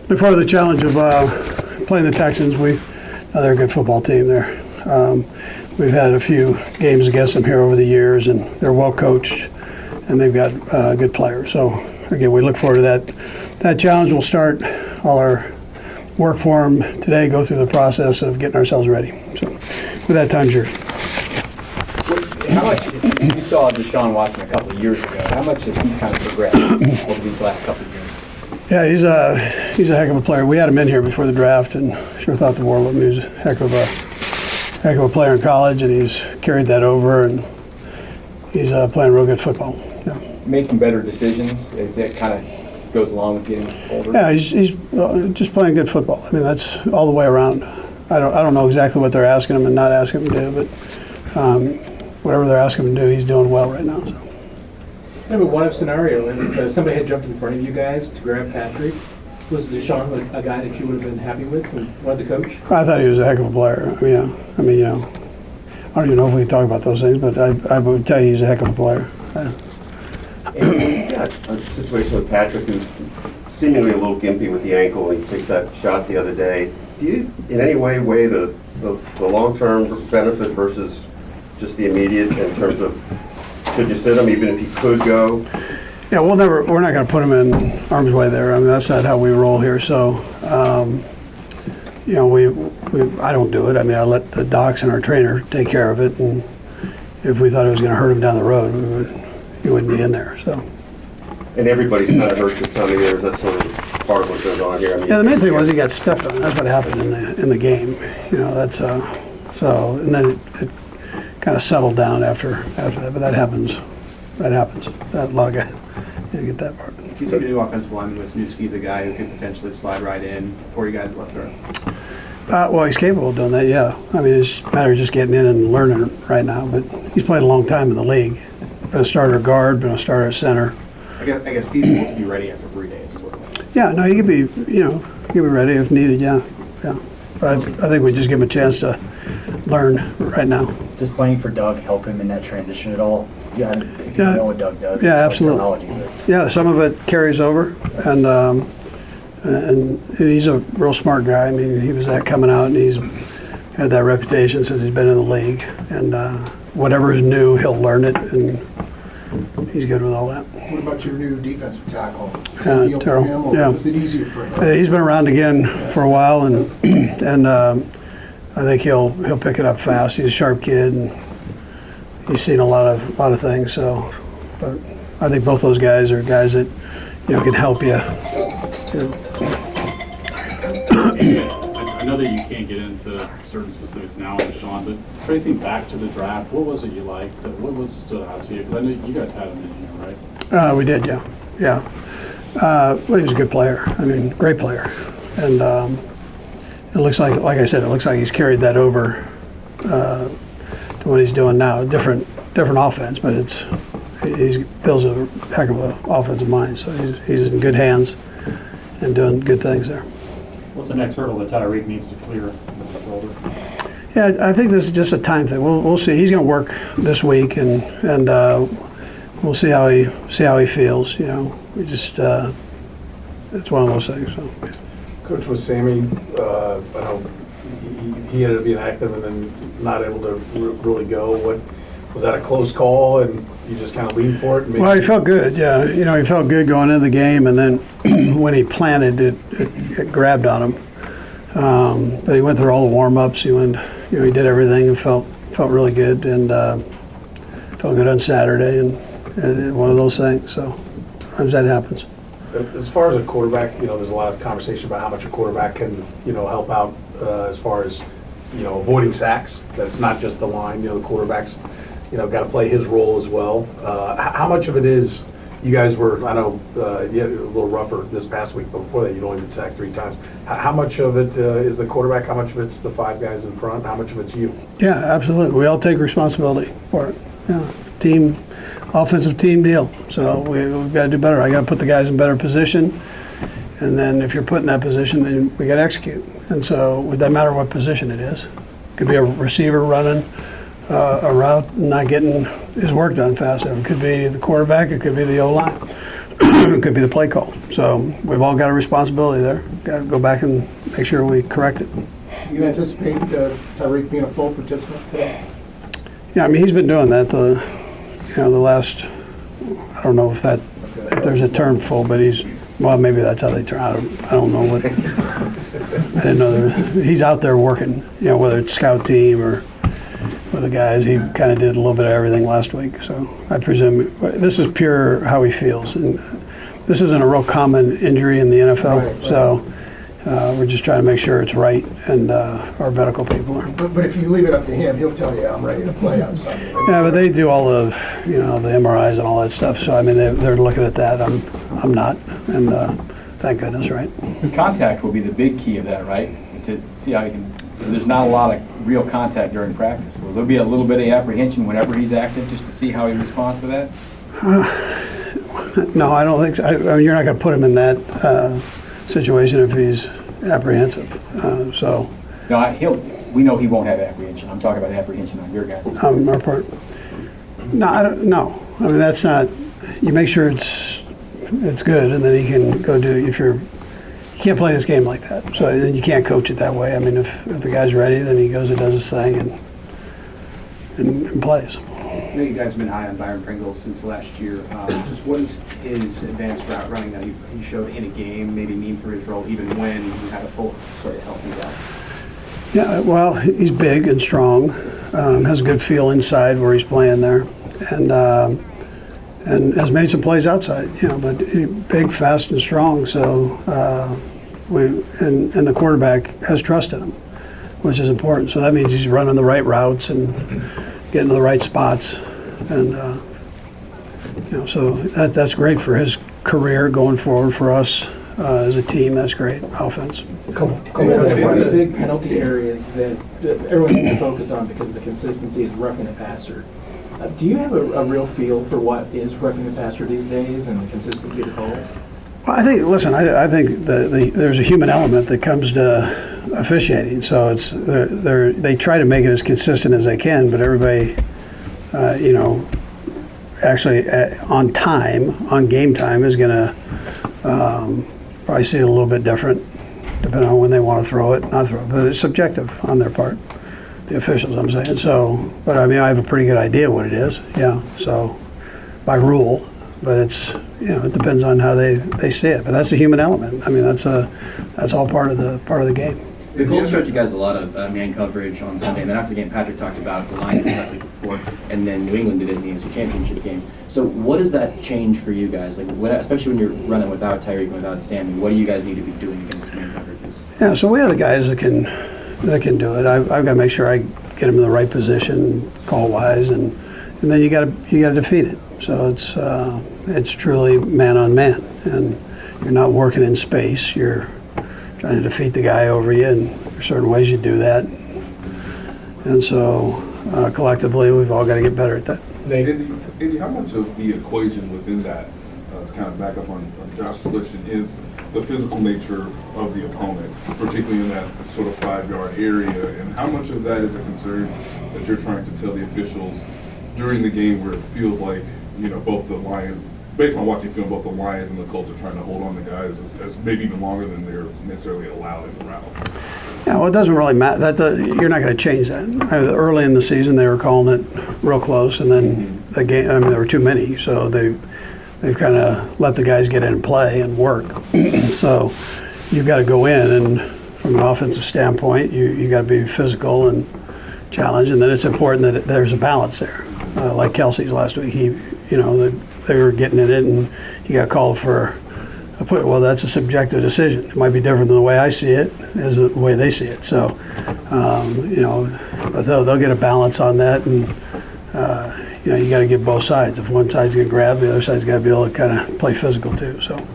look forward to the challenge of playing the Texans. They're a good football team there. We've had a few games against them here over the years, and they're well coached, and they've got good players. So again, we look forward to that challenge. We'll start all our work for them today, go through the process of getting ourselves ready. So with that, time's yours. How much, you saw Deshaun Watson a couple of years ago, how much has he kind of progressed over these last couple of years? Yeah, he's a heck of a player. We had him in here before the draft, and sure thought the world of him. He was a heck of a player in college, and he's carried that over, and he's playing real good football. Yeah. Making better decisions, is that kind of goes along with getting older? Yeah, he's just playing good football. I mean, that's all the way around. I don't know exactly what they're asking him and not asking him to do, but whatever they're asking him to do, he's doing well right now. So. Kind of a what-if scenario, if somebody had jumped in front of you guys to grab Patrick, was Deshaun a guy that you would have been happy with and wanted to coach? I thought he was a heck of a player. I don't even know if we can talk about those things, but I would tell you he's a heck of a player. And a situation with Patrick who's seemingly a little gimpy with the ankle, and he takes that shot the other day. Do you in any way weigh the long-term benefit versus just the immediate in terms of should you sit him even if he could go? Yeah, we're not going to put him in harm's way there. I mean, that's not how we roll here. So, I don't do it. I mean, I let the docs and our trainer take care of it. And if we thought it was going to hurt him down the road, he wouldn't be in there. So. And everybody's kind of hurt this time of year. That's sort of part of what goes on here. I mean, yeah, the main thing was he got stepped on. That's what happened in the game. That's so. And then it kind of settled down after that. But that happens. A lot of guys didn't get that part. He's a new offensive lineman. Wisniewski's a guy who could potentially slide right in before you guys left there. Well, he's capable of doing that, yeah. I mean, it's a matter of just getting in and learning right now. But he's played a long time in the league. Been a starter guard, been a starter center. I guess feasible to be ready after 3 days. Yeah, no, he could be, ready if needed, yeah. But I think we just give him a chance to learn right now. Does playing for Doug help him in that transition at all? Yeah, if you know what Doug does. Yeah, absolutely. Yeah, some of it carries over, and he's a real smart guy. I mean, he was that coming out, and he's had that reputation since he's been in the league. And whatever is new, he'll learn it, and he's good with all that. What about your new defensive tackle? Terrell. Yeah. Was it easier for him? He's been around again for a while, and I think he'll pick it up fast. He's a sharp kid, and he's seen a lot of things. So, but I think both those guys are guys that can help you. I know that you can't get into certain specifics now with Deshaun, but tracing back to the draft, what was it you liked? What stood out to you? Because I know you guys had him in here, right? We did, yeah. Well, he was a good player. I mean, great player, and it looks like I said, it looks like he's carried that over to what he's doing now. Different offense, but he builds a heck of an offensive mind. So he's in good hands and doing good things there. What's the next hurdle that Tyreek needs to clear on the shoulder? Yeah, I think this is just a time thing. We'll see. He's going to work this week, and we'll see how he feels. We just it's one of those things. So. Coach, with Sammy, I know he ended up being active and then not able to really go. Was that a close call, and you just kind of leaned for it? Well, he felt good. Yeah, he felt good going into the game, and then when he planted, it grabbed on him. But he went through all the warm-ups. He did everything and felt really good, and felt good on Saturday, and one of those things. So sometimes that happens. As far as a quarterback, there's a lot of conversation about how much a quarterback can, help out as far as, avoiding sacks. That it's not just the line. The quarterback's, got to play his role as well. How much of it is? You guys were, I know, you had a little rougher this past week, but before that, you'd only been sacked 3 times. How much of it is the quarterback? How much of it's the 5 guys in front? How much of it's you? Yeah, absolutely. We all take responsibility for it. Yeah, offensive team deal. So we've got to do better. I got to put the guys in better position, and then if you're put in that position, then we got to execute. And so it doesn't matter what position it is. It could be a receiver running a route and not getting his work done fast enough. It could be the quarterback. It could be the O-line. It could be the play call. So we've all got a responsibility there. Got to go back and make sure we correct it. You anticipate Tyreek being a full participant today? Yeah, I mean, he's been doing that the last, I don't know if there's a term full, but well, maybe that's how they turn out. I don't know what, I didn't know he's out there working, whether it's scout team or with the guys. He kind of did a little bit of everything last week. So I presume this is pure how he feels. And this isn't a real common injury in the NFL. Right. So we're just trying to make sure it's right, and our medical people are. But if you leave it up to him, he'll tell you, I'm ready to play on Sunday. Yeah, but they do all the, the MRIs and all that stuff. So I mean, they're looking at that. I'm not, and thank goodness, right? The contact will be the big key of that, right? To see how he can. There's not a lot of real contact during practice. Will there be a little bit of apprehension whenever he's active, just to see how he responds to that? No, I don't think so. I mean, you're not going to put him in that situation if he's apprehensive. So. No, we know he won't have apprehension. I'm talking about apprehension on your guys. Our part. No, I don't. No, I mean that's not. You make sure it's good, and then he can go do. You can't play this game like that. So then you can't coach it that way. I mean, if the guy's ready, then he goes and does his thing and plays. I know you guys have been high on Byron Pringle since last year. Just what does his advanced route running that he showed in a game maybe mean for his role, even when you had a full sort of healthy guy? Yeah, well, he's big and strong, has a good feel inside where he's playing there, and has made some plays outside. But big, fast, and strong. So and the quarterback has trust in him, which is important. So that means he's running the right routes and getting to the right spots, and so that's great for his career going forward. For us as a team, that's great offense. One of the big penalty areas that everyone needs to focus on because of the consistency is roughing the passer. Do you have a real feel for what is roughing the passer these days and the consistency of the calls? Well, I think there's a human element that comes to officiating. So they try to make it as consistent as they can, but everybody, actually on game time is going to probably see it a little bit different, depending on when they want to throw it, not throw it. But it's subjective on their part, the officials, I'm saying. So, but I mean, I have a pretty good idea what it is. Yeah. So, by rule, but it's it depends on how they see it. But that's a human element. I mean, that's all part of the game. The Colts showed you guys a lot of man coverage on Sunday, and then after the game, Patrick talked about the Lions exactly before, and then New England did it in the NFC Championship game. So what does that change for you guys? Like, especially when you're running without Tyreek and without Sammy, what do you guys need to be doing against man coverages? Yeah, so we have the guys that can do it. I've got to make sure I get them in the right position, call wise, and then you got to defeat it. So it's truly man on man, and you're not working in space. You're trying to defeat the guy over you, and there's certain ways you do that. And so collectively, we've all got to get better at that. Andy, how much of the equation within that, to kind of back up on Josh's question, is the physical nature of the opponent, particularly in that sort of 5-yard area, and how much of that is a concern that you're trying to tell the officials during the game where it feels like, both the Lions, based on watching film, both the Lions and the Colts are trying to hold on to guys as maybe even longer than they're necessarily allowed in the route? Yeah, well, it doesn't really matter. You're not going to change that. Early in the season, they were calling it real close, and then the game. I mean, there were too many, so they've kind of let the guys get in and play and work. So you've got to go in, and from an offensive standpoint, you got to be physical and challenge, and then it's important that there's a balance there. Like Kelsey's last week, they were getting in it, and he got called for. Well, that's a subjective decision. It might be different than the way I see it as the way they see it. So, but they'll get a balance on that, and you got to give both sides. If one side's going to grab, the other side's got to be able to kind of play physical too. So.